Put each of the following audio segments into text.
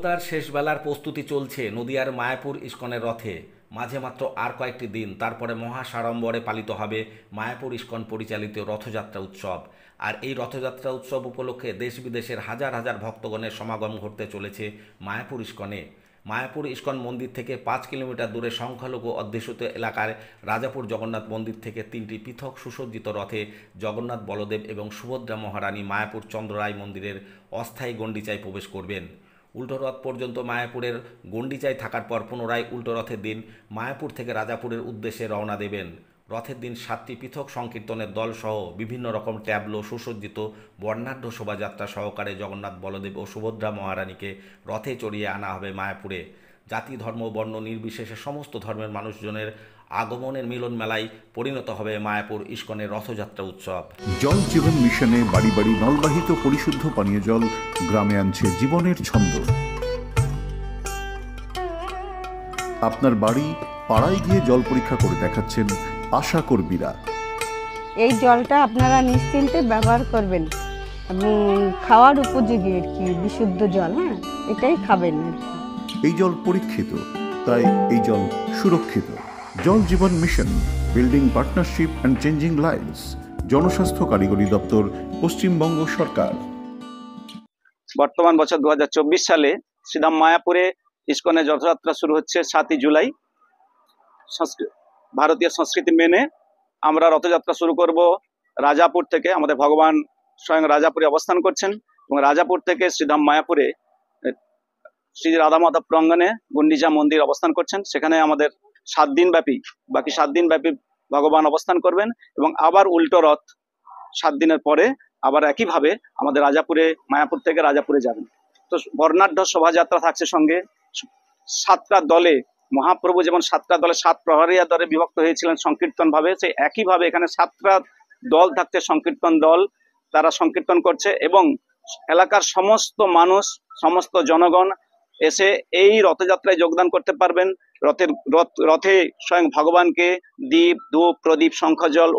জোরদার শেষবেলার প্রস্তুতি চলছে নদিয়ার মায়াপুর ইস্কনের রথে। মাঝে মাত্র আর কয়েকটি দিন, তারপরে মহা সাড়ম্বরে পালিত হবে মায়াপুর ইস্কন পরিচালিত রথযাত্রা উৎসব। আর এই রথযাত্রা উৎসব উপলক্ষে দেশ বিদেশের হাজার হাজার ভক্তগণের সমাগম ঘটতে চলেছে মায়াপুর ইস্কনে। মায়াপুর ইস্কন মন্দির থেকে ৫ কিলোমিটার দূরে সংখ্যালঘু অধ্যুষিত এলাকার রাজাপুর জগন্নাথ মন্দির থেকে ৩টি পৃথক সুসজ্জিত রথে জগন্নাথ, বলদেব এবং সুভদ্রা মহারানী মায়াপুর চন্দ্ররায় মন্দিরের অস্থায়ী গণ্ডিচায় প্রবেশ করবেন। উল্টো রথ পর্যন্ত মায়াপুরের গণ্ডিচায় থাকার পর পুনরায় উল্টো রথের দিন মায়াপুর থেকে রাজাপুরের উদ্দেশ্যে রওনা দেবেন। রথের দিন 7টি পৃথক সংকীর্তনের দল সহ বিভিন্ন রকম ট্যাবলো সুসজ্জিত বর্ণাঢ্য শোভাযাত্রা সহকারে জগন্নাথ, বলদেব ও সুভদ্রা মহারানীকে রথে চড়িয়ে আনা হবে মায়াপুরে। জাতি, ধর্ম, বর্ণ নির্বিশেষে সমস্ত ধর্মের মানুষজনের আগমনের মিলন মেলায় পরিণত হবে মায়াপুর ইস্কনের রথযাত্রা উৎসব। জল জীবন মিশনে বাড়ি বাড়ি নলবাহিত পরিশুদ্ধ পানীয় জল গ্রামে আনছে জীবনের ছন্দ। আপনার বাড়ি পাড়ায় গিয়ে জল পরীক্ষা করে দেখাচ্ছেন আশা কর্মীরা। এই জলটা আপনারা নিশ্চিন্তে ব্যবহার করবেন এবং খাওয়ার উপযোগী আর কি, বিশুদ্ধ জল। এটাই খাবেন। এই জল পরীক্ষিত, তাই এই জল সুরক্ষিত। জল জীবন মিশন, building partnership and changing lives, জনস্বাস্থ্য কারিগরি দপ্তর, পশ্চিমবঙ্গ সরকার। বর্তমান বছর 2024 সালে শ্রীধাম মায়াপুরে ইস্কনের রথযাত্রা শুরু হচ্ছে 7ই জুলাই। ভারতীয় সংস্কৃতি মেনে আমরা রথযাত্রা শুরু করব রাজাপুর থেকে। আমাদের ভগবান স্বয়ং রাজাপুরে অবস্থান করছেন এবং রাজাপুর থেকে শ্রীধাম মায়াপুরে শ্রী রাধা মাধব প্রাঙ্গণে গুন্ডিচা মন্দির অবস্থান করছেন। সেখানে আমাদের 7 দিন ব্যাপী ভগবান অবস্থান করবেন এবং আবার উল্টো রথ 7 দিনের পরে আবার একইভাবে আমাদের মায়াপুর থেকে রাজাপুরে যাবেন। তো বর্ণাঢ্য শোভাযাত্রা থাকছে, সঙ্গে 7টা দলে। মহাপ্রভু যেমন 7টা দলে 7 প্রহরীয়া দলে বিভক্ত হয়েছিলেন সংকীর্তন ভাবে, সেই একইভাবে এখানে 7টা দল থাকছে, সংকীর্তন দল। তারা সংকীর্তন করছে এবং এলাকার সমস্ত মানুষ, সমস্ত জনগণ এসে এই রথযাত্রায় যোগদান করতে পারবেন। রথে স্বয়ং ভগবানকে দীপ, ধূপ, প্রদীপ, শঙ্খজল,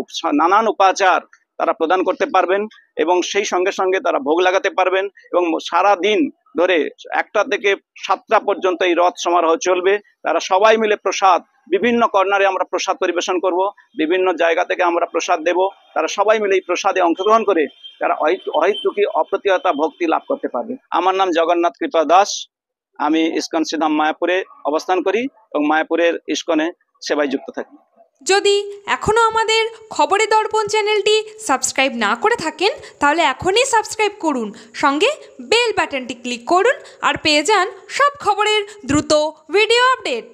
নানান উপাচার তারা প্রদান করতে পারবেন এবং সেই সঙ্গে সঙ্গে তারা ভোগ লাগাতে পারবেন এবং সারা দিন ধরে 1টা থেকে 7টা পর্যন্ত এই রথ সমারোহ চলবে। তারা সবাই মিলে প্রসাদ, বিভিন্ন কর্নারে আমরা প্রসাদ পরিবেশন করব, বিভিন্ন জায়গা থেকে আমরা প্রসাদ দেব। তারা সবাই মিলে এই প্রসাদে অংশগ্রহণ করে তারা অহেতুকি অপ্রতিহতা ভক্তি লাভ করতে পারবে। আমার নাম জগন্নাথ কৃপা দাস। আমি ইস্কন শ্রীধাম মায়াপুরে অবস্থান করি এবং মায়াপুরের ইস্কনে সেবায় যুক্ত থাকি। যদি এখনও আমাদের খবরের দর্পণ চ্যানেলটি সাবস্ক্রাইব না করে থাকেন তাহলে এখনই সাবস্ক্রাইব করুন, সঙ্গে বেল বাটনটি ক্লিক করুন আর পেয়ে যান সব খবরের দ্রুত ভিডিও আপডেট।